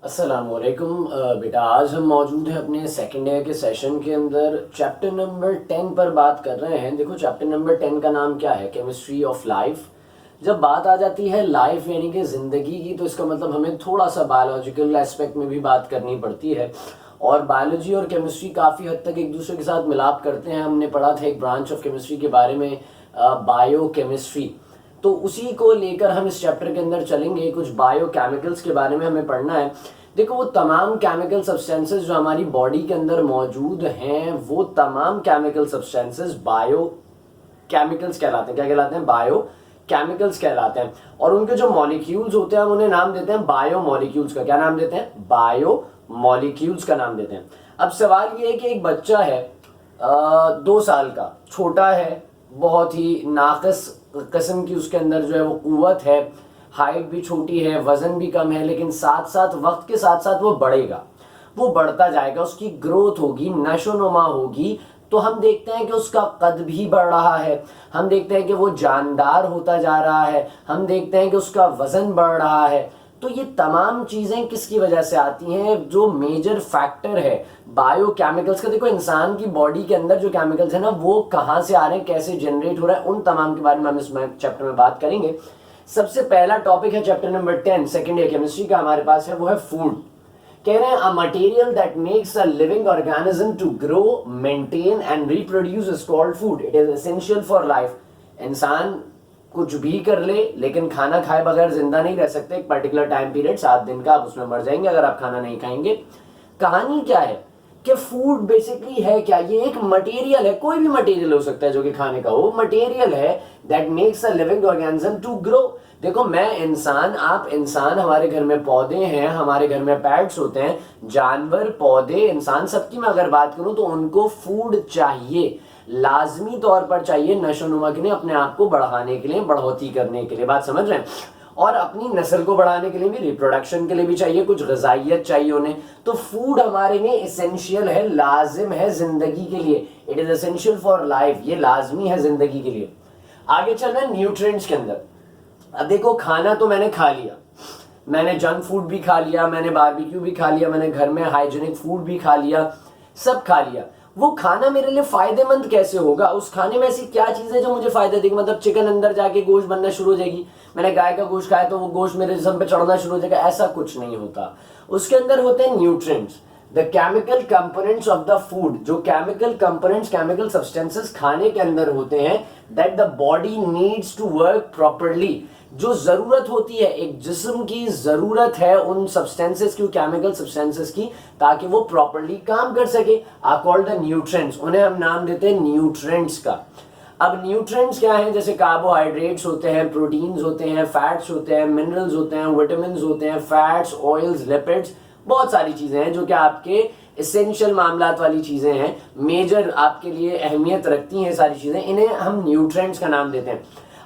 अस्सलामुअलैकुम बेटा, आज हम मौजूद हैं अपने सेकेंड ईयर के सेशन के अंदर। चैप्टर नंबर 10 पर बात कर रहे हैं। देखो, चैप्टर नंबर 10 का नाम क्या है? Chemistry of life. जब बात आ जाती है लाइफ यानी कि ज़िंदगी की, तो इसका मतलब हमें थोड़ा सा बायोलॉजिकल एस्पेक्ट में भी बात करनी पड़ती है। और बायोलॉजी और केमिस्ट्री काफ़ी हद तक एक दूसरे के साथ मिलाप करते हैं। हमने पढ़ा था एक ब्रांच ऑफ केमिस्ट्री के बारे में, बायो केमिस्ट्री। तो उसी को लेकर हम इस चैप्टर के अंदर चलेंगे। कुछ बायोकेमिकल्स के बारे में हमें पढ़ना है। देखो, वो तमाम केमिकल सब्सटेंसेस जो हमारी बॉडी के अंदर मौजूद हैं, वो तमाम केमिकल सब्सटेंसेस बायो केमिकल्स कहलाते हैं। क्या कहलाते हैं? बायो केमिकल्स कहलाते हैं। और उनके जो मॉलिक्यूल्स होते हैं, हम उन्हें नाम देते हैं बायो मॉलिक्यूल्स का। क्या नाम देते हैं? बायो मॉलिक्यूल्स का नाम देते हैं। अब सवाल ये है कि एक बच्चा है 2 साल का, छोटा है, बहुत ही नाक़िस किस्म की उसके अंदर जो है वो कुव्वत है, हाइट भी छोटी है, वजन भी कम है, लेकिन साथ साथ वक्त के साथ साथ वो बढ़ेगा, वो बढ़ता जाएगा, उसकी ग्रोथ होगी, नशोनुमा होगी। तो हम देखते हैं कि उसका कद भी बढ़ रहा है, हम देखते हैं कि वो जानदार होता जा रहा है, हम देखते हैं कि उसका वजन बढ़ रहा है। तो ये तमाम चीज़ें किसकी वजह से आती हैं? जो मेजर फैक्टर है बायोकेमिकल्स का। देखो, इंसान की बॉडी के अंदर जो केमिकल्स है ना, वो कहाँ से आ रहे हैं, कैसे जनरेट हो रहा है, उन तमाम के बारे में हम इस चैप्टर में बात करेंगे। सबसे पहला टॉपिक है chapter number 10 second year chemistry का हमारे पास है, वो है फूड। कह रहे हैं a material that makes a living organism to grow, maintain and reproduce is called food. It is essential for life. इंसान कुछ भी कर ले, लेकिन खाना खाए बगैर जिंदा नहीं रह सकते। एक पर्टिकुलर टाइम पीरियड 7 दिन का, आप उसमें मर जाएंगे अगर आप खाना नहीं खाएंगे। कहानी क्या है कि फूड बेसिकली है क्या? ये एक मटेरियल है, कोई भी मटेरियल हो सकता है जो कि खाने का हो। मटेरियल है that makes a living organism to grow. देखो, मैं इंसान, आप इंसान, हमारे घर में पौधे हैं, हमारे घर में पेट्स होते हैं, जानवर, पौधे, इंसान, सबकी मैं अगर बात करूं तो उनको फूड चाहिए, लाजमी तौर पर चाहिए, नशोनुमा के लिए, अपने आप को बढ़ाने के लिए, बढ़ोतरी करने के लिए। बात समझ रहे हैं? और अपनी नस्ल को बढ़ाने के लिए भी, रिप्रोडक्शन के लिए भी चाहिए, कुछ ग़िज़ाइयत चाहिए उन्हें। तो फूड हमारे लिए एसेंशियल है, लाजिम है जिंदगी के लिए। It is essential for life, ये लाजमी है जिंदगी के लिए। आगे चल रहे हैं न्यूट्रिएंट्स के अंदर। अब देखो, खाना तो मैंने खा लिया, मैंने जंक फूड भी खा लिया, मैंने बारबेक्यू भी खा लिया, मैंने घर में हाइजीनिक फूड भी खा लिया, सब खा लिया। वो खाना मेरे लिए फायदेमंद कैसे होगा? उस खाने में ऐसी क्या चीज है जो मुझे फायदा देगी? मतलब चिकन अंदर जाके गोश्त बनना शुरू हो जाएगी, मैंने गाय का गोश्त खाया तो वो गोश्त मेरे जिस्म पे चढ़ना शुरू हो जाएगा? ऐसा कुछ नहीं होता। उसके अंदर होते हैं nutrients, the chemical components of the food. जो केमिकल कंपोनेंट्स, केमिकल सब्सटेंसेस खाने के अंदर होते हैं, that the body needs to work properly. जो जरूरत होती है, एक जिस्म की जरूरत है उन सब्सटेंसेस की, केमिकल सब्सटेंसेस की, ताकि वो प्रॉपरली काम कर सके, आर कॉल्ड द न्यूट्रिएंट्स। उन्हें हम नाम देते हैं न्यूट्रिएंट्स का। अब न्यूट्रिएंट्स क्या हैं? जैसे कार्बोहाइड्रेट्स होते हैं, प्रोटीन्स होते हैं, फैट्स होते हैं, मिनरल्स होते हैं, विटामिन होते हैं, फैट्स, ऑयल्स, लिपिड्स, बहुत सारी चीजें हैं जो कि आपके एसेंशियल मामलात वाली चीजें हैं, मेजर आपके लिए अहमियत रखती हैं सारी चीजें। इन्हें हम न्यूट्रिएंट्स का नाम देते हैं।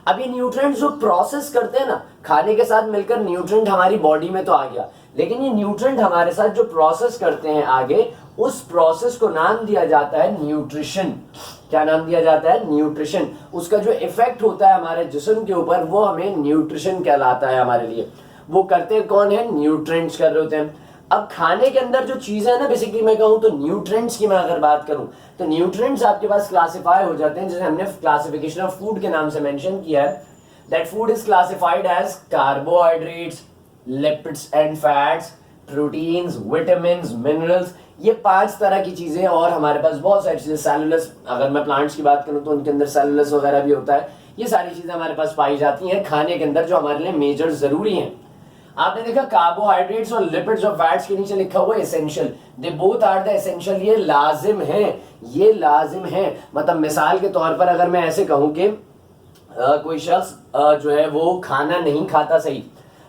अब ये न्यूट्रिएंट्स जो प्रोसेस करते हैं ना, खाने के साथ मिलकर न्यूट्रिएंट हमारी बॉडी में तो आ गया, लेकिन ये न्यूट्रिएंट हमारे साथ जो प्रोसेस करते हैं आगे, उस प्रोसेस को नाम दिया जाता है न्यूट्रिशन। क्या नाम दिया जाता है? न्यूट्रिशन। उसका जो इफेक्ट होता है हमारे जिस्म के ऊपर, वो हमें न्यूट्रिशन कहलाता है हमारे लिए। वो करते कौन है? न्यूट्रिएंट्स कर रहे होते हैं। अब खाने के अंदर जो चीजें है ना, बेसिकली मैं कहूं तो न्यूट्रिएंट्स की मैं अगर बात करूं तो न्यूट्रिएंट्स आपके पास क्लासिफाई हो जाते हैं, जैसे हमने क्लासिफिकेशन ऑफ फूड के नाम से मेंशन किया है, that food is classified as carbohydrates, lipids and fats, proteins, vitamins, minerals. ये 5 तरह की चीजें, और हमारे पास बहुत सारी चीजें, सेलुलस, अगर मैं प्लांट्स की बात करूं तो उनके अंदर सेलुलस वगैरह भी होता है। ये सारी चीजें हमारे पास पाई जाती हैं खाने के अंदर, जो हमारे लिए मेजर जरूरी हैं। आपने देखा कार्बोहाइड्रेट्स और लिपिड्स और फैट्स के नीचे लिखा हुआ है essential. They both are the essential. ये लाजिम है, ये लाजिम है। मतलब मिसाल के तौर पर अगर मैं ऐसे कहूं कि कोई शख्स जो है वो खाना नहीं खाता सही,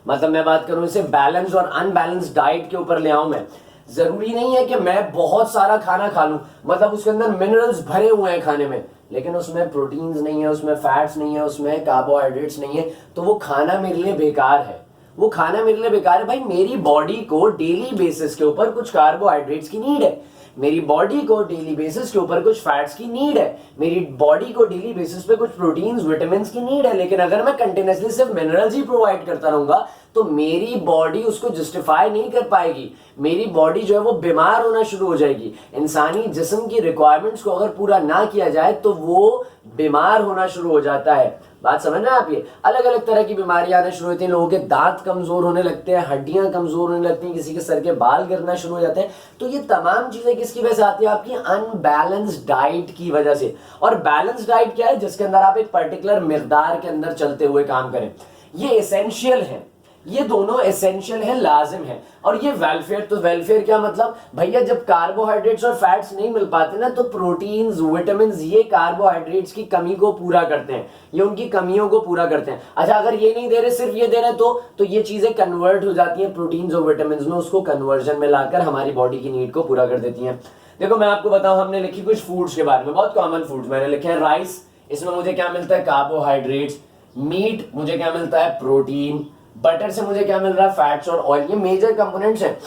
मतलब मैं बात करूं इसे बैलेंस और अनबैलेंस डाइट के ऊपर ले आऊं मैं, जरूरी नहीं है कि मैं बहुत सारा खाना खा लूं, मतलब उसके अंदर मिनरल्स भरे हुए हैं खाने में, लेकिन उसमें प्रोटीन्स नहीं है, उसमें फैट्स नहीं है, उसमें कार्बोहाइड्रेट्स नहीं है, तो वो खाना मेरे लिए बेकार है। वो खाना मेरे लिए बेकार है। भाई, मेरी बॉडी को डेली बेसिस के ऊपर कुछ कार्बोहाइड्रेट्स की नीड है, मेरी बॉडी को डेली बेसिस के ऊपर कुछ फैट्स की नीड है, मेरी बॉडी को डेली बेसिस पे कुछ प्रोटीन्स, विटामिन्स की नीड है। लेकिन अगर मैं कंटिन्यूअसली सिर्फ मिनरल्स ही प्रोवाइड करता रहूंगा तो मेरी बॉडी उसको जस्टिफाई नहीं कर पाएगी, मेरी बॉडी जो है वो बीमार होना शुरू हो जाएगी। इंसानी जिस्म की रिक्वायरमेंट्स को अगर पूरा ना किया जाए तो वो बीमार होना शुरू हो जाता है। बात समझ रहे हैं आप? ये अलग अलग तरह की बीमारियां आने शुरू होती हैं, लोगों के दांत कमजोर होने लगते हैं, हड्डियां कमजोर होने लगती हैं, किसी के सर के बाल गिरना शुरू हो जाते हैं। तो ये तमाम चीजें किसकी वजह से आती है? आपकी अनबैलेंस्ड डाइट की वजह से। और बैलेंस डाइट क्या है? जिसके अंदर आप एक पर्टिकुलर मिकदार के अंदर चलते हुए काम करें। ये एसेंशियल है, ये दोनों एसेंशियल है, लाजिम है। और ये वेलफेयर, तो वेलफेयर क्या मतलब भैया? जब कार्बोहाइड्रेट्स और फैट्स नहीं मिल पाते ना, तो प्रोटीन्स, विटामिन्स ये कार्बोहाइड्रेट्स की कमी को पूरा करते हैं, ये उनकी कमियों को पूरा करते हैं। अच्छा, अगर ये नहीं दे रहे, सिर्फ ये दे रहे तो ये चीजें कन्वर्ट हो जाती हैं प्रोटीन्स और विटामिन्स में, उसको कन्वर्जन में लाकर हमारी बॉडी की नीड को पूरा कर देती हैं। देखो मैं आपको बताऊं, हमने लिखी कुछ फूड्स के बारे में, बहुत कॉमन फूड्स मैंने लिखे हैं। राइस, इसमें मुझे क्या मिलता है? कार्बोहाइड्रेट्स। मीट, मुझे क्या मिलता है? प्रोटीन। बटर से मुझे क्या मिल रहा है? फैट्स और ऑयल। ये मेजर कंपोनेंट्स हैं।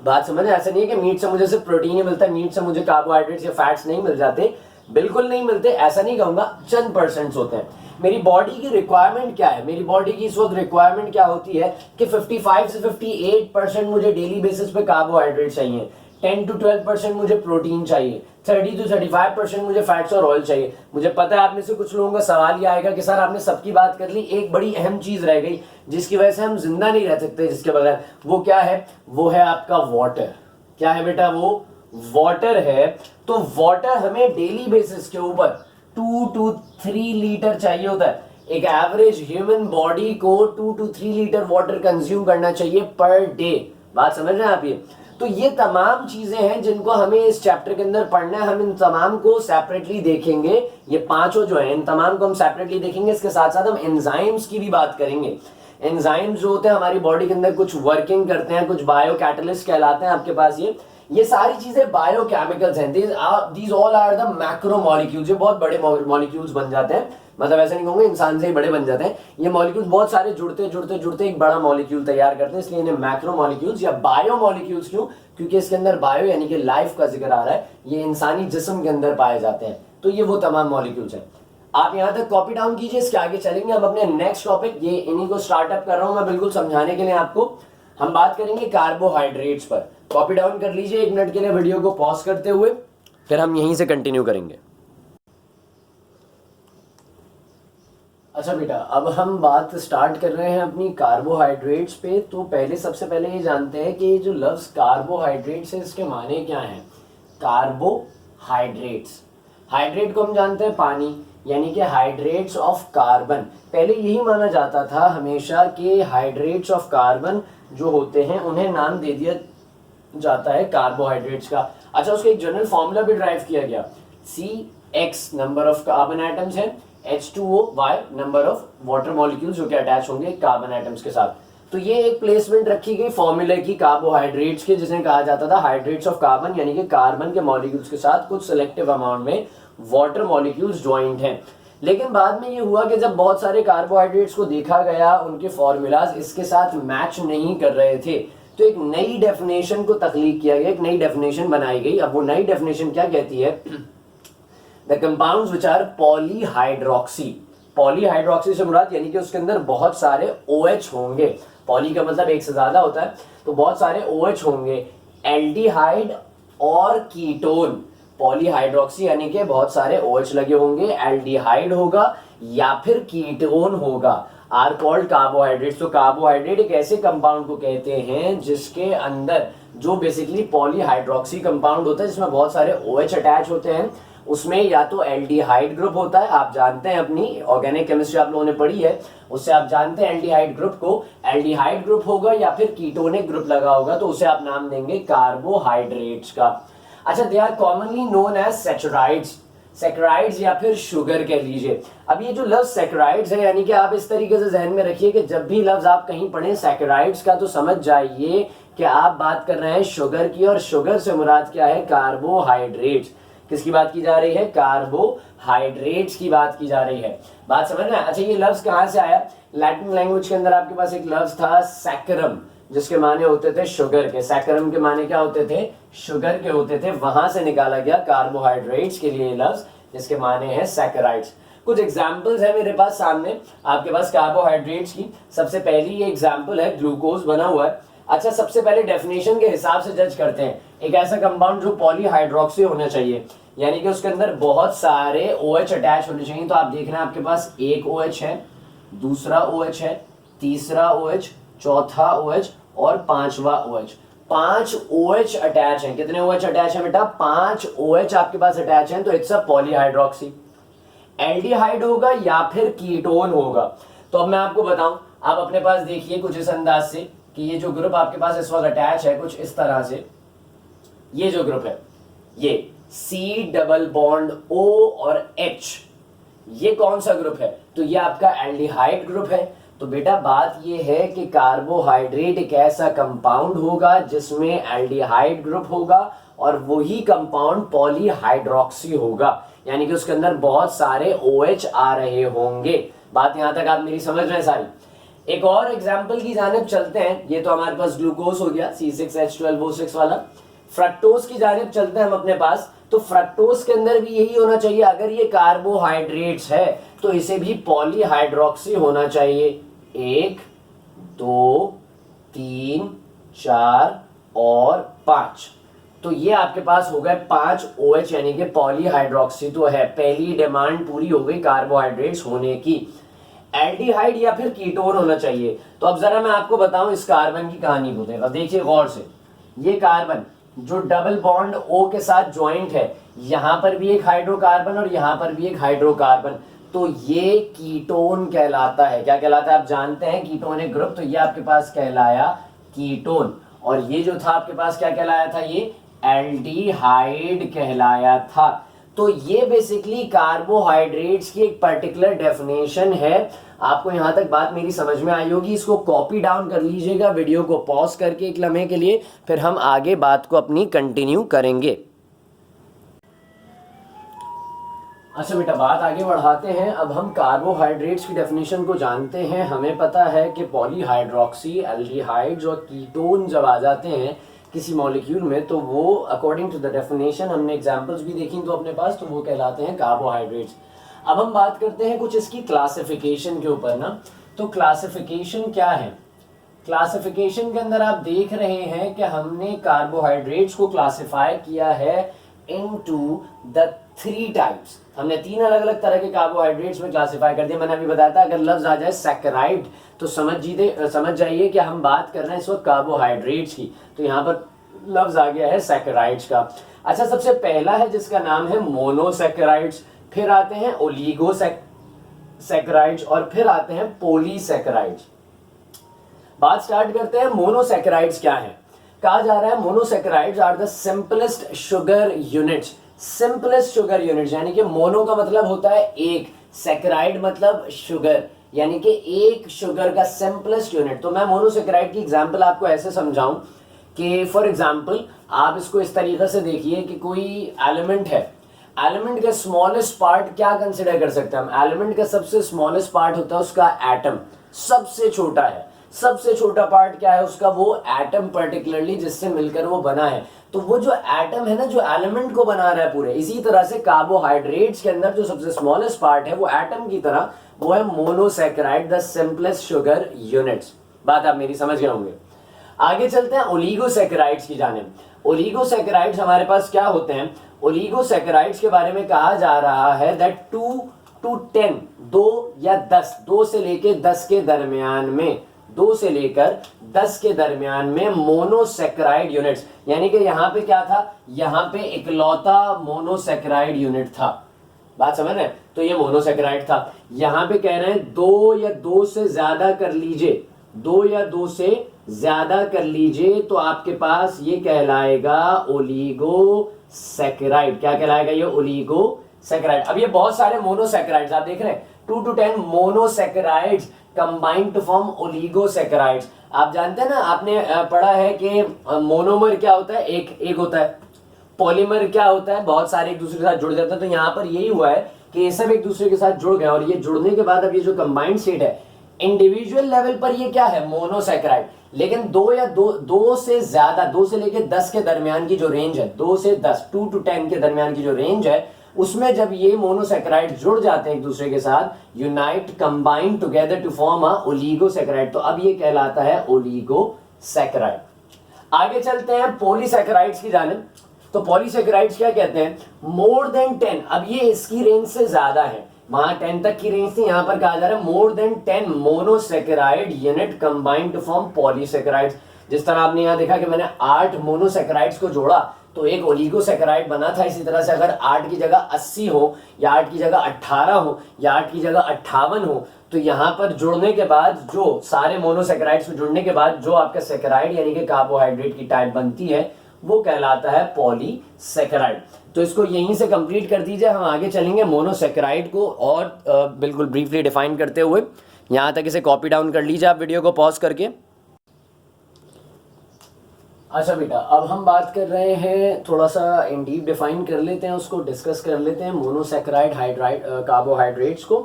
बात समझ, ऐसा नहीं है कि मीट से मुझे सिर्फ प्रोटीन ही मिलता है, मीट से मुझे कार्बोहाइड्रेट्स या फैट्स नहीं मिल जाते, बिल्कुल नहीं मिलते, ऐसा नहीं कहूंगा, चंद परसेंट्स होते हैं। मेरी बॉडी की रिक्वायरमेंट क्या है? मेरी बॉडी की इस वक्त रिक्वायरमेंट क्या होती है कि 55 से 58% मुझे डेली बेसिस पे कार्बोहाइड्रेट चाहिए, 10 to 12% मुझे प्रोटीन चाहिए, 30 to 35% मुझे फैट्स और ऑयल चाहिए। मुझे पता है आप में से कुछ लोगों का सवाल ये आएगा कि सर आपने सबकी बात कर ली, एक बड़ी अहम चीज रह गई जिसकी वजह से हम जिंदा नहीं रह सकते जिसके बगैर, वो क्या है? वो है आपका वाटर। क्या है बेटा? वो वाटर है। तो वाटर हमें डेली बेसिस के ऊपर 2 to 3 लीटर चाहिए होता है। एक एवरेज ह्यूमन बॉडी को 2 to 3 लीटर वाटर कंज्यूम करना चाहिए पर डे। बात समझ रहे हैं आप? ये तो ये तमाम चीजें हैं जिनको हमें इस चैप्टर के अंदर पढ़ना है। हम इन तमाम को सेपरेटली देखेंगे, ये पांचों जो है इन तमाम को हम सेपरेटली देखेंगे। इसके साथ साथ हम एंजाइम्स की भी बात करेंगे। एंजाइम्स जो होते हैं हमारी बॉडी के अंदर कुछ वर्किंग करते हैं, कुछ बायो कैटलिस्ट कहलाते हैं आपके पास। ये सारी चीजें बायोकेमिकल्स हैं। These all are the macromolecules. ये बहुत बड़े मॉलिक्यूल्स बन जाते हैं, मतलब ऐसा नहीं कहूंगा इंसान से ही बड़े बन जाते हैं। ये मॉलिक्यूल्स बहुत सारे जुड़ते जुड़ते जुड़ते एक बड़ा मॉलिक्यूल तैयार करते हैं, इसलिए इन्हें मैक्रो मॉलिक्यूल्स या बायो मॉलिक्यूल्स क्यों? क्योंकि इसके अंदर बायो यानी कि लाइफ का जिक्र आ रहा है, ये इंसानी जिस्म के अंदर पाए जाते हैं। तो ये वो तमाम मॉलिक्यूल्स हैं। आप यहां तक कॉपी डाउन कीजिए, इसके आगे चलेंगे हम अपने नेक्स्ट टॉपिक। ये इन्हीं को स्टार्टअप कर रहा हूं मैं बिल्कुल समझाने के लिए आपको। हम बात करेंगे कार्बोहाइड्रेट्स पर। कॉपी डाउन कर लीजिए 1 मिनट के लिए वीडियो को पॉज करते हुए, फिर हम यहीं से कंटिन्यू करेंगे। अच्छा बेटा, अब हम बात स्टार्ट कर रहे हैं अपनी कार्बोहाइड्रेट्स पे। तो पहले सबसे पहले ये जानते हैं कि ये जो लफ्ज कार्बोहाइड्रेट्स है इसके माने क्या हैं। कार्बोहाइड्रेट्स, हाइड्रेट को हम जानते हैं पानी, यानी कि हाइड्रेट्स ऑफ कार्बन। पहले यही माना जाता था हमेशा कि हाइड्रेट्स ऑफ कार्बन जो होते हैं उन्हें नाम दे दिया जाता है कार्बोहाइड्रेट्स का। अच्छा, उसका एक जनरल फॉर्मूला भी ड्राइव किया गया, CX number of carbon atoms है, H2O number of water molecules जो कि अटैच होंगे कार्बन एटम्स के साथ। तो ये एक प्लेसमेंट रखी गई फॉर्मूले की कार्बोहाइड्रेट्स के, जिसे कहा जाता था हाइड्रेट्स ऑफ कार्बन, यानी कि कार्बन के मॉलिक्यूल्स के साथ कुछ सिलेक्टिव अमाउंट में वाटर मॉलिक्यूल्स ज्वाइंट हैं। लेकिन बाद में ये हुआ कि जब बहुत सारे कार्बोहाइड्रेट्स को देखा गया, उनके फॉर्मूलाज इसके साथ मैच नहीं कर रहे थे, तो एक नई डेफिनेशन को तख्लीक किया गया, एक नई डेफिनेशन बनाई गई। अब वो नई डेफिनेशन क्या कहती है? The compounds which are polyhydroxy. Polyhydroxy से मुराद यानी कि उसके अंदर बहुत सारे OH होंगे। पॉली का मतलब एक से ज्यादा होता है, तो बहुत सारे OH होंगे, एल्डिहाइड और कीटोन। पॉलीहाइड्रोक्सी यानी कि बहुत सारे OH लगे होंगे, एल्डिहाइड होगा या फिर कीटोन होगा, आर कॉल्ड कार्बोहाइड्रेट्स। तो कार्बोहाइड्रेट एक ऐसे कंपाउंड को कहते हैं जिसके अंदर जो बेसिकली पॉलीहाइड्रोक्सी कंपाउंड होता है, जिसमें बहुत सारे OH अटैच होते हैं। उसमें या तो एल्डिहाइड ग्रुप होता है, आप जानते हैं अपनी ऑर्गेनिक केमिस्ट्री आप लोगों ने पढ़ी है, उससे आप जानते हैं एल्डिहाइड ग्रुप को, एल्डिहाइड ग्रुप होगा या फिर कीटोनिक ग्रुप लगा होगा, तो उसे आप नाम देंगे कार्बोहाइड्रेट्स का। अच्छा, they are commonly known as saccharides. Saccharides या फिर शुगर कह लीजिए। अब ये जो लफ्ज सैकराइड्स है, यानी कि आप इस तरीके से जहन में रखिए कि जब भी लफ्ज आप कहीं पढ़ें सैकराइड्स का, तो समझ जाइए कि आप बात कर रहे हैं शुगर की, और शुगर से मुराद क्या है? कार्बोहाइड्रेट्स। किसकी बात की जा रही है? कार्बोहाइड्रेट्स की बात की जा रही है। बात समझ रहे हैं? अच्छा, ये लफ्ज कहां से आया? लैटिन लैंग्वेज के अंदर आपके पास एक लफ्ज था सैकरम, जिसके माने होते थे शुगर के। सैकरम के माने क्या होते थे? शुगर के होते थे। वहां से निकाला गया कार्बोहाइड्रेट्स के लिए लफ्ज, जिसके माने हैं सैकराइड्स। कुछ एग्जाम्पल्स है मेरे पास सामने आपके पास कार्बोहाइड्रेट्स की। सबसे पहली ये एग्जाम्पल है, ग्लूकोज बना हुआ है। अच्छा, सबसे पहले डेफिनेशन के हिसाब से जज करते हैं। एक ऐसा कंपाउंड जो पॉलीहाइड्रोक्सी होना चाहिए, यानी कि उसके अंदर बहुत सारे OH अटैच होने चाहिए। तो आप देख रहे हैं आपके पास एक OH है, दूसरा OH है, तीसरा OH, चौथा OH और पांचवा OH। 5 OH अटैच हैं। कितने OH अटैच हैं बेटा? 5 OH आपके पास अटैच हैं, तो इट्स अ पॉलीहाइड्रोक्सी। एल्डिहाइड होगा या फिर कीटोन होगा। तो अब मैं आपको बताऊं, आप अपने पास देखिए कुछ इस अंदाज से कि ये जो ग्रुप आपके पास इस वक्त अटैच है कुछ इस तरह से, ये जो ग्रुप है ये C डबल बॉन्ड O और H, ये कौन सा ग्रुप है? तो ये आपका एल्डिहाइड ग्रुप है। तो बेटा बात ये है कि कार्बोहाइड्रेट एक ऐसा कंपाउंड होगा जिसमें एल्डिहाइड ग्रुप होगा और वही कंपाउंड पॉलीहाइड्रोक्सी होगा, यानी कि उसके अंदर बहुत सारे OH आ रहे होंगे। बात यहां तक आप मेरी समझ रहे हैं सारी। एक और एग्जांपल की जानिब चलते हैं। ये तो हमारे पास ग्लूकोज हो गया C6H12O6 वाला। फ्रक्टोज की जानिब चलते हैं हम अपने पास। तो फ्रक्टोज के अंदर भी यही होना चाहिए। अगर ये कार्बोहाइड्रेट्स है तो इसे भी पॉलीहाइड्रोक्सी होना चाहिए। 1 2 3 4 और 5। तो ये आपके पास हो गए 5 OH, यानी कि पॉलीहाइड्रोक्सी तो है। पहली डिमांड पूरी हो गई कार्बोहाइड्रेट्स होने की। एल्डिहाइड या फिर कीटोन होना चाहिए। तो अब जरा मैं आपको बताऊं इस कार्बन की कहानी को। देखो देखिए गौर से, ये कार्बन जो डबल बॉन्ड O के साथ ज्वाइंट है, यहां पर भी एक हाइड्रोकार्बन और यहां पर भी एक हाइड्रोकार्बन, तो ये कीटोन कहलाता है। क्या कहलाता है? आप जानते हैं कीटोनिक ग्रुप। तो ये आपके पास कहलाया कीटोन, और ये जो था आपके पास क्या कहलाया था? ये एल्डिहाइड कहलाया था। तो ये बेसिकली कार्बोहाइड्रेट्स की एक पर्टिकुलर डेफिनेशन है। आपको यहां तक बात मेरी समझ में आई होगी। इसको कॉपी डाउन कर लीजिएगा, वीडियो को पॉज करके एक लम्हे के लिए, फिर हम आगे बात को अपनी कंटिन्यू करेंगे। अच्छा बेटा, बात आगे बढ़ाते हैं। अब हम कार्बोहाइड्रेट्स की डेफिनेशन को जानते हैं। हमें पता है कि पॉलीहाइड्रोक्सी, एल्डिहाइड्स और कीटोन जब आ जाते हैं किसी मॉलिक्यूल में, तो वो अकॉर्डिंग टू द डेफिनेशन, हमने एग्जांपल्स भी देखी तो अपने पास, तो वो कहलाते हैं कार्बोहाइड्रेट्स। अब हम बात करते हैं कुछ इसकी क्लासिफिकेशन के ऊपर ना। तो क्लासिफिकेशन क्या है? क्लासिफिकेशन के अंदर आप देख रहे हैं कि हमने कार्बोहाइड्रेट्स को क्लासिफाई किया है इनटू द 3 टाइप्स। हमने 3 अलग अलग तरह के कार्बोहाइड्रेट्स में क्लासिफाई कर दिया। मैंने अभी बताया था अगर लफ्ज आ जाए सैकराइड तो समझ जाइए कि हम बात कर रहे हैं इस वक्त कार्बोहाइड्रेट्स की। तो यहाँ पर लफ्ज आ गया है सैकराइड्स का। अच्छा, सबसे पहला है जिसका नाम है मोनोसैकराइड्स, फिर आते हैं ओलिगोसैकराइड्स और फिर आते हैं पॉलीसैकराइड्स। बात स्टार्ट करते हैं मोनोसैकराइड्स क्या है। कहा जा रहा है monosaccharides are the simplest sugar units. Simplest sugar units यानी कि मोनो का मतलब होता है एक, सैकराइड मतलब शुगर, यानी कि एक शुगर का सिंपलेस्ट यूनिट। तो मैं मोनोसैकराइड की एग्जांपल आपको ऐसे समझाऊं कि फॉर एग्जांपल आप इसको इस तरीके से देखिए कि कोई एलिमेंट है, एलिमेंट का स्मॉलेस्ट पार्ट क्या कंसिडर कर सकते हैं हम? एलिमेंट का सबसे स्मॉलेस्ट पार्ट होता है उसका एटम, सबसे छोटा है। सबसे छोटा पार्ट क्या है उसका? वो एटम पर्टिकुलरली जिससे मिलकर वो बना है। तो वो जो एटम है ना, जो एलिमेंट को बना रहा है पूरे, इसी तरह से कार्बोहाइड्रेट्स के अंदर जो सबसे स्मॉलेस्ट पार्ट है वो एटम की तरह, वो है monosaccharide, the simplest sugar units. बात आप मेरी समझ गए होंगे। आगे चलते हैं ओलिगोसैकराइड्स की जानिब। ओलिगोसैकराइड्स हमारे पास क्या होते हैं? ओलिगोसैकराइड्स के बारे में कहा जा रहा है दैट 2 to 10, 2 या 10, 2 से लेकर 10 के दरमियान में, 2 से लेकर 10 के दरमियान में मोनोसैकराइड यूनिट्स, यानी कि यहां पे क्या था? यहां पे इकलौता मोनोसैकराइड यूनिट था। बात समझ रहे हैं? तो ये मोनोसैकराइड था। यहां पे कह रहे हैं 2 या 2 से ज्यादा कर लीजिए, 2 या 2 से ज्यादा कर लीजिए तो आपके पास ये कहलाएगा ओलिगोसैकराइड। क्या कहलाएगा ये? ओलिगोसैकराइड। अब ये बहुत सारे मोनोसैकराइड्स आप देख रहे हैं, 2 to 10 monosaccharides combined to form oligosaccharides. आप जानते हैं ना, आपने पढ़ा है कि मोनोमर क्या होता है? एक होता है। पॉलीमर क्या होता है? बहुत सारे एक दूसरे के साथ जुड़ जाते हैं। तो यहाँ पर यही हुआ है कि ये सब एक दूसरे के साथ जुड़ गए और ये जुड़ने के बाद अब ये जो कंबाइंड स्टेट है, इंडिविजुअल लेवल पर ये क्या है? मोनोसैकराइड। लेकिन 2 से ज्यादा, 2 से लेकर 10 के दरमियान की जो रेंज है, 2 से 10, 2 to 10 के दरमियान की जो रेंज है, उसमें जब ये मोनोसेकेराइड जुड़ जाते हैं एक दूसरे के साथ, unite combine together to form a oligosaccharide, तो अब ये कहलाता है ओलिगोसेकेराइड। आगे चलते हैं पॉलीसेकेराइड्स की जानिब। तो पॉलीसेकेराइड्स क्या कहते हैं, मोर देन 10, अब ये इसकी रेंज से ज्यादा है, वहां 10 तक की रेंज थी, यहां पर कहा जा रहा है more than 10 monosaccharide unit combined to form polysaccharides. जिस तरह आपने यहां देखा कि मैंने 8 मोनोसेकेराइड्स को जोड़ा तो एक ओलिगोसेकेराइड बना था, इसी तरह से अगर 8 की जगह 80 हो या 8 की जगह 18 हो या 8 की जगह 58 हो, तो यहां पर जुड़ने के बाद जो सारे मोनोसेकेराइड्स में जुड़ने के बाद जो आपका सेकेराइड यानी कि कार्बोहाइड्रेट की टाइप बनती है वो कहलाता है पॉलीसेकेराइड। तो इसको यहीं से कंप्लीट कर दीजिए, हम आगे चलेंगे मोनोसेकेराइड को और बिल्कुल ब्रीफली डिफाइन करते हुए। यहां तक इसे कॉपी डाउन कर लीजिए आप वीडियो को पॉज करके। अच्छा बेटा, अब हम बात कर रहे हैं, थोड़ा सा इन डीप डिफाइन कर लेते हैं, उसको डिस्कस कर लेते हैं मोनोसेकेराइड कार्बोहाइड्रेट्स को।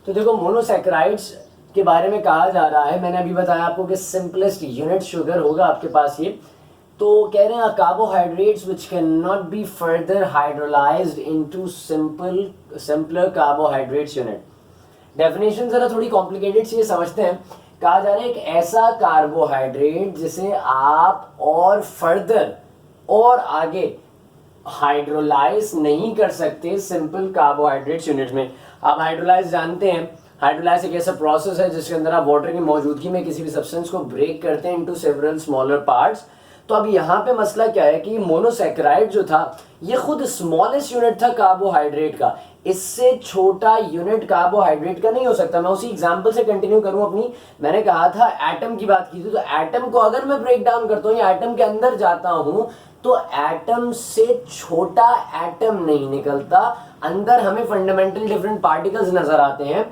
तो देखो मोनोसेकेराइड्स के बारे में कहा जा रहा है, मैंने अभी बताया आपको कि सिंपलेस्ट यूनिट शुगर होगा आपके पास ये। तो कह रहे हैं carbohydrates which can not be further hydrolysed into simpler carbohydrates unit. Definition जरा थोड़ी कॉम्प्लिकेटेड सी समझते हैं। कहा जा रहा है एक ऐसा कार्बोहाइड्रेट जिसे आप और फर्दर और आगे हाइड्रोलाइज नहीं कर सकते सिंपल कार्बोहाइड्रेट्स यूनिट में। आप हाइड्रोलाइज जानते हैं, हाइड्रोलाइज एक ऐसा प्रोसेस है जिसके अंदर आप वाटर की मौजूदगी में किसी भी सब्सटेंस को ब्रेक करते हैं इनटू सेवरल स्मॉलर पार्ट्स। तो अब यहाँ पे मसला क्या है कि मोनोसेकेराइड जो था ये खुद स्मॉलेस्ट यूनिट था कार्बोहाइड्रेट का, इससे छोटा यूनिट कार्बोहाइड्रेट का नहीं हो सकता। मैं उसी एग्जांपल से कंटिन्यू करूं अपनी, मैंने कहा था एटम की बात की थी, तो एटम को अगर मैं ब्रेक डाउन करता हूं या एटम के अंदर जाता हूं तो एटम से छोटा एटम नहीं निकलता, अंदर हमें फंडामेंटल डिफरेंट पार्टिकल्स नजर आते हैं।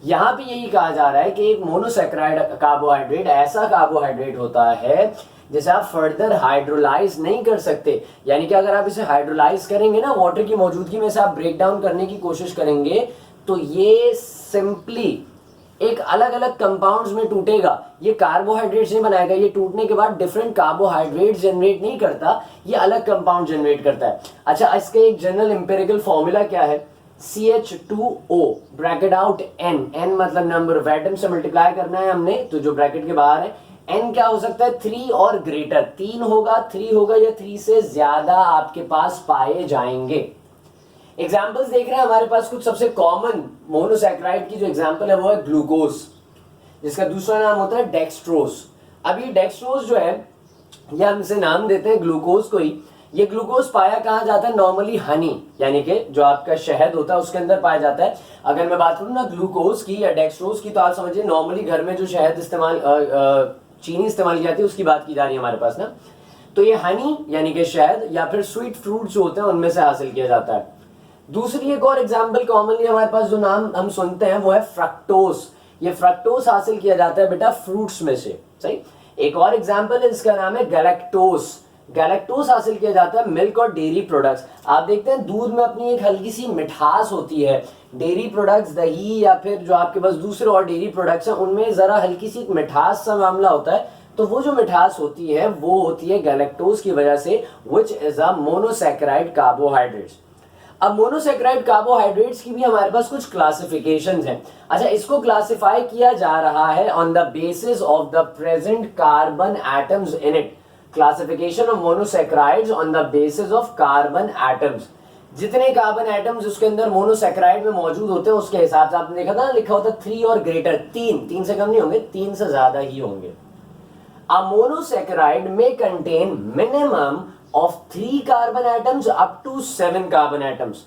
यहां पे यही कहा जा रहा है कि एक मोनोसेकेराइड कार्बोहाइड्रेट ऐसा कार्बोहाइड्रेट होता है जिसे आप फर्दर हाइड्रोलाइज नहीं कर सकते, यानी कि अगर आप इसे हाइड्रोलाइज करेंगे ना, वाटर की मौजूदगी में से आप ब्रेक डाउन करने की कोशिश करेंगे तो ये सिंपली एक अलग अलग कंपाउंड्स में टूटेगा, ये कार्बोहाइड्रेट्स नहीं बनाएगा, ये टूटने के बाद डिफरेंट कार्बोहाइड्रेट्स जनरेट नहीं करता, ये अलग कंपाउंड जनरेट करता है। अच्छा, इसका एक जनरल एम्पिरिकल फॉर्मूला क्या है, CH2O ब्रैकेट आउट N मतलब नंबर ऑफ एटम से मल्टीप्लाई करना है हमने, तो जो ब्रैकेट के बाहर है N क्या हो सकता है 3 और ग्रेटर, 3 होगा 3 होगा या 3 से ज्यादा आपके पास पाए जाएंगे। एग्जांपल्स देख रहे हैं हमारे पास, कुछ सबसे कॉमन मोनोसेकेराइड की जो एग्जांपल है वो है ग्लूकोज, जिसका दूसरा नाम होता है डेक्सट्रोज। अब ये डेक्सट्रोज जो है ये हम इसे नाम देते हैं ग्लूकोज को ही। ये ग्लूकोज पाया कहाँ जाता है, नॉर्मली हनी यानी कि जो आपका शहद होता है उसके अंदर पाया जाता है। अगर मैं बात करूँ ना ग्लूकोज की या डेक्सट्रोज की, तो आप समझिए नॉर्मली घर में जो शहद इस्तेमाल चीनी इस्तेमाल की जाती है उसकी बात की जा रही है हमारे पास ना। तो ये हनी यानी कि शहद या फिर स्वीट फ्रूट जो होते हैं उनमें से हासिल किया जाता है। दूसरी एक और एग्जांपल कॉमनली हमारे पास जो नाम हम सुनते हैं वो है फ्रक्टोज। ये फ्रक्टोज हासिल किया जाता है बेटा फ्रूट्स में से, सही। एक और एग्जांपल है जिसका नाम है गैलेक्टोज। गैलेक्टोज हासिल किया जाता है मिल्क और डेयरी प्रोडक्ट्स। आप देखते हैं दूध में अपनी एक हल्की सी मिठास होती है, डेयरी प्रोडक्ट्स दही या फिर जो आपके पास दूसरे और डेयरी प्रोडक्ट्स हैं उनमें जरा हल्की सी मिठास सा मामला होता है। तो वो जो मिठास होती है वो होती है गैलेक्टोज की वजह से, which is a monosaccharide carbohydrates. अब मोनोसेकेराइड कार्बोहाइड्रेट्स की भी हमारे पास कुछ क्लासिफिकेशंस हैं। अच्छा, इसको क्लासिफाई किया जा रहा है on the basis of the present carbon atoms in it. Classification of monosaccharides on the basis of carbon atoms. जितने कार्बन एटम्स उसके अंदर मोनोसेकेराइड में मौजूद होते हैं उसके हिसाब से आपने देखा था ना, लिखा होता 3 और ग्रेटर, 3 से कम नहीं होंगे, 3 से ज्यादा ही होंगे। A monosaccharide may contain minimum of 3 carbon atoms up to 7 carbon atoms।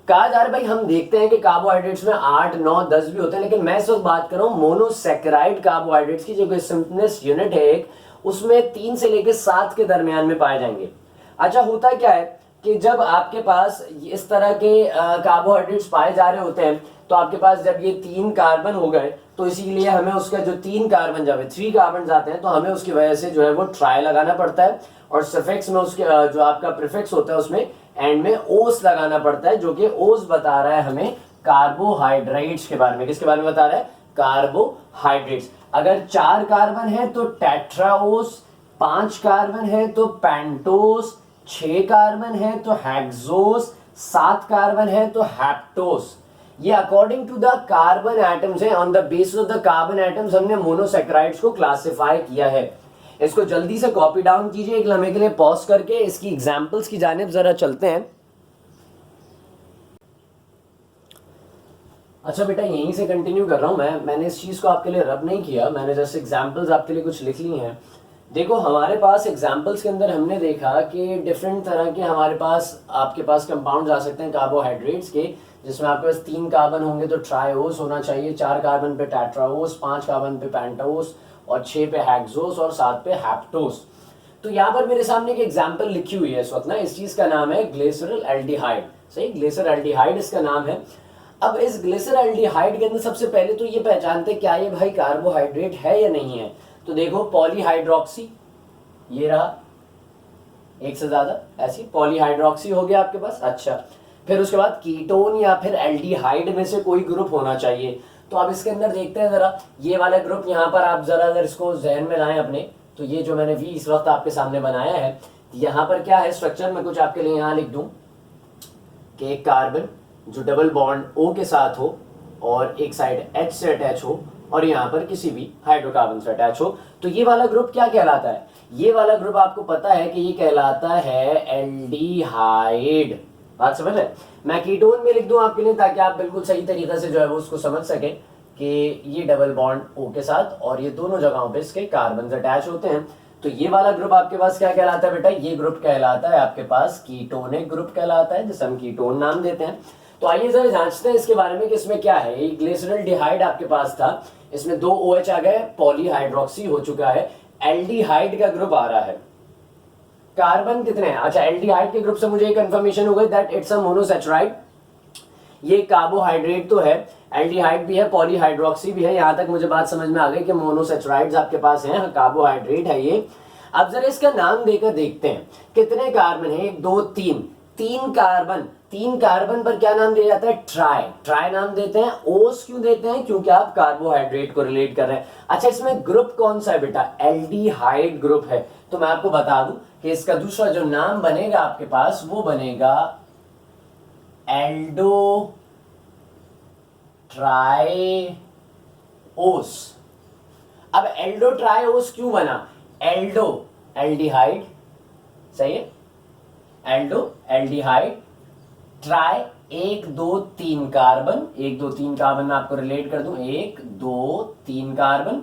कहा जा रहा है भाई, हम देखते हैं कि कार्बोहाइड्रेट्स में 8, 9, 10 भी होते हैं, लेकिन मैं इस वक्त बात कर रहा हूं मोनोसेकेराइड कार्बोहाइड्रेट्स की, जो कि सिंपलेस्ट यूनिट है एक, उसमें 3 से लेकर 7 के दरमियान में पाए जाएंगे। अच्छा, होता क्या है कि जब आपके पास इस तरह के कार्बोहाइड्रेट्स पाए जा रहे होते हैं तो आपके पास जब ये 3 कार्बन हो गए तो इसीलिए हमें उसका जो 3 कार्बन जब 3 कार्बन आते हैं तो हमें उसकी वजह से जो है वो ट्राई लगाना पड़ता है, और सफिक्स में उसके जो आपका प्रीफिक्स होता है उसमें एंड में ओस लगाना पड़ता है, जो कि ओस बता रहा है हमें कार्बोहाइड्रेट्स के बारे में। किसके बारे में बता रहा है, कार्बोहाइड्रेट्स। अगर 4 कार्बन है तो टेट्राओस, 5 कार्बन है तो पेंटोस, 6 कार्बन है तो हेक्सोस, 7 कार्बन है तो हैप्टोस। ये according to the carbon atoms है, on the basis of the carbon atoms हमने मोनोसैकेराइड्स को क्लासिफाई किया है। इसको जल्दी से कॉपी डाउन कीजिए, एक लम्हे के लिए पॉज करके इसकी एग्जांपल्स की जानिब जरा चलते हैं। अच्छा बेटा, यहीं से कंटिन्यू कर रहा हूं मैंने इस चीज को आपके लिए रब नहीं किया, मैंने जैसे एग्जांपल्स आपके लिए कुछ लिख ली हैं। देखो हमारे पास एग्जाम्पल्स के अंदर हमने देखा कि डिफरेंट तरह के हमारे पास आपके पास कंपाउंड्स आ सकते हैं कार्बोहाइड्रेट्स के, जिसमें आपके पास 3 कार्बन होंगे तो ट्राइओस होना चाहिए, 4 कार्बन पे टेट्राओस, 5 कार्बन पे पेंटोस और 6 पे हेक्सोस और 7 पे हैप्टोस। तो यहाँ पर मेरे सामने एक एग्जाम्पल लिखी हुई है इस वक्त ना, इस चीज का नाम है ग्लिसरल एल्डिहाइड। सही, ग्लिसरल एल्डिहाइड इसका नाम है। अब इस ग्लिसरल एल्डिहाइड के अंदर सबसे पहले तो ये पहचानते क्या ये भाई कार्बोहाइड्रेट है या नहीं है। तो देखो पॉलीहाइड्रोक्सी, ये रहा एक से ज्यादा, ऐसी पॉलीहाइड्रोक्सी हो गया आपके पास। अच्छा, फिर उसके बाद कीटोन या फिर एल्डिहाइड में से कोई ग्रुप होना चाहिए। तो अब इसके अंदर देखते हैं जरा, ये वाला ग्रुप यहाँ पर आप जरा अगर इसको जहन में लाएं अपने, तो ये जो मैंने वी इस वक्त आपके सामने बनाया है, यहाँ पर क्या है स्ट्रक्चर में कुछ आपके लिए यहाँ लिख दूं कि एक कार्बन जो डबल बॉन्ड ओ के साथ हो और एक साइड एच से अटैच हो और यहाँ पर किसी भी हाइड्रोकार्बन से अटैच हो, तो ये वाला ग्रुप क्या कहलाता है? ये वाला ग्रुप आपको पता है कि ये कहलाता है एल्डिहाइड। बात समझ है? मैं कीटोन में लिख दूं आपके लिए ताकि आप बिल्कुल सही तरीके से जो है वो उसको समझ सके कि ये डबल बॉन्ड ओ के साथ और ये दोनों जगहों पे इसके कार्बन अटैच होते हैं। तो ये वाला ग्रुप आपके पास क्या कहलाता है बेटा? ये ग्रुप कहलाता है आपके पास कीटोनिक ग्रुप कहलाता है, जिसे हम कीटोन नाम देते हैं। तो आइए जरा जांचते हैं इसके बारे में कि इसमें क्या है। ये ग्लिसरल डिहाइड आपके पास था, इसमें 2 OH आ गए, पॉलीहाइड्रोक्सी हो चुका है, एल्डिहाइड का ग्रुप आ रहा है। कार्बन कितने हैं? अच्छा, एल्डिहाइड के ग्रुप से मुझे एक कंफर्मेशन हो गई दैट इट्स अ मोनोसैकेराइड। ये कार्बोहाइड्रेट तो है, एल्डिहाइड भी है, पॉलीहाइड्रोक्सी भी है। यहां तक मुझे बात समझ में आ गई कि मोनोसैकेराइड्स आपके पास हैं, कार्बोहाइड्रेट है ये। अब जरा इसका नाम देकर देखते हैं कितने कार्बन है। 1 2 3, 3 कार्बन। 3 कार्बन पर क्या नाम दिया जाता है? ट्राई। ट्राई नाम देते हैं। ओस क्यों देते हैं? क्योंकि आप कार्बोहाइड्रेट को रिलेट कर रहे हैं। अच्छा, इसमें ग्रुप कौन सा है बेटा? एल्डिहाइड ग्रुप है। तो मैं आपको बता दूं कि इसका दूसरा जो नाम बनेगा आपके पास वो बनेगा एल्डो ट्राइओस। अब एल्डो ट्राइओस क्यों बना? एल्डो एल्डिहाइड, सही है, Aldo aldehyde, try 1 2 3 carbon, 1 2 3 carbon मैं आपको रिलेट कर दूं, 1 2 3 कार्बन,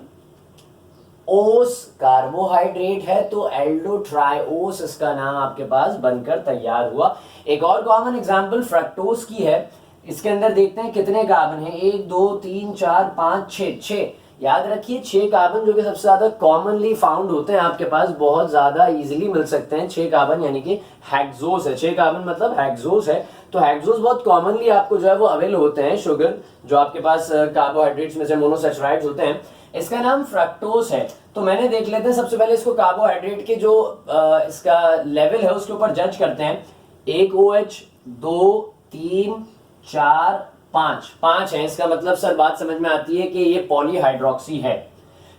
ओस कार्बोहाइड्रेट है तो एल्डो ट्राइओस इसका नाम आपके पास बनकर तैयार हुआ। एक और कॉमन एग्जांपल फ्रक्टोज की है। इसके अंदर देखते हैं कितने कार्बन हैं, 1 2 3 4 5 6। याद रखिए 6 कार्बन जो कि सबसे ज्यादा कॉमनली फाउंड होते हैं आपके पास, बहुत ज्यादा इजीली मिल सकते हैं 6 कार्बन, यानी कि हेक्सोस है। 6 कार्बन मतलब हेक्सोस है। तो हेक्सोस बहुत कॉमनली आपको जो है वो अवेल होते हैं, शुगर जो आपके पास कार्बोहाइड्रेट्स में से मोनोसैकेराइड्स होते हैं। इसका नाम फ्रक्टोस है। तो मैंने देख लेते हैं सबसे पहले इसको कार्बोहाइड्रेट के जो इसका लेवल है उसके ऊपर जज करते हैं। 1 OH 2 3 4 5 है। इसका मतलब सर बात समझ में आती है कि ये पॉलीहाइड्रोक्सी है।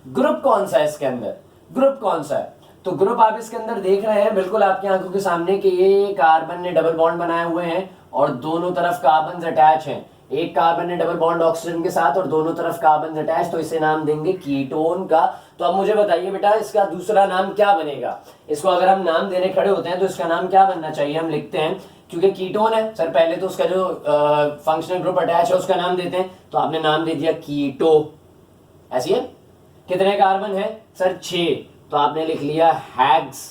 ग्रुप कौन सा है इसके अंदर? ग्रुप कौन सा है? तो ग्रुप आप इसके अंदर देख रहे हैं बिल्कुल आपकी आंखों के सामने कि ये कार्बन ने डबल बॉन्ड बनाए हुए हैं और दोनों तरफ कार्बन अटैच हैं। एक कार्बन ने डबल बॉन्ड ऑक्सीजन के साथ और दोनों तरफ कार्बन अटैच, तो इसे नाम देंगे कीटोन का। तो अब मुझे बताइए बेटा इसका दूसरा नाम क्या बनेगा? इसको अगर हम नाम देने खड़े होते हैं तो इसका नाम क्या बनना चाहिए? हम लिखते हैं क्योंकि कीटोन है सर, पहले तो उसका जो फंक्शनल ग्रुप अटैच है उसका नाम देते हैं, तो आपने नाम दे दिया कीटो। ऐसी है। कितने कार्बन है सर? 6, तो आपने लिख लिया हैग्स।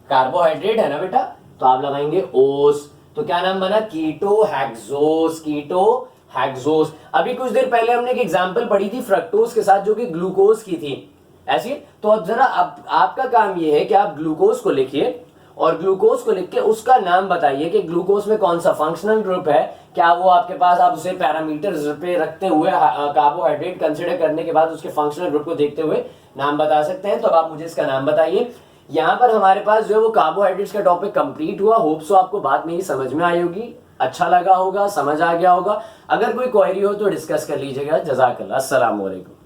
कार्बोहाइड्रेट है ना बेटा, तो आप लगाएंगे ओस। तो क्या नाम बना? कीटो हेक्सोस। कीटो हेक्सोस। अभी कुछ देर पहले हमने एक एग्जांपल पढ़ी थी फ्रक्टोज के साथ जो कि ग्लूकोज की थी, ऐसी। तो अब जरा आपका काम ये है कि आप ग्लूकोज को लिखिए और ग्लूकोज को लिख के उसका नाम बताइए कि ग्लूकोज में कौन सा फंक्शनल ग्रुप है। क्या वो आपके पास आप उसे पैरामीटर्स पे रखते हुए कार्बोहाइड्रेट कंसीडर करने के बाद उसके फंक्शनल ग्रुप को देखते हुए नाम बता सकते हैं? तो अब आप मुझे इसका नाम बताइए। यहाँ पर हमारे पास जो है वो कार्बोहाइड्रेट्स का टॉपिक कंप्लीट हुआ। होप सो आपको बात मेरी समझ में आई होगी, अच्छा लगा होगा, समझ आ गया होगा। अगर कोई क्वेरी हो तो डिस्कस कर लीजिएगा। जज़ाकल्लाह, अस्सलाम वालेकुम।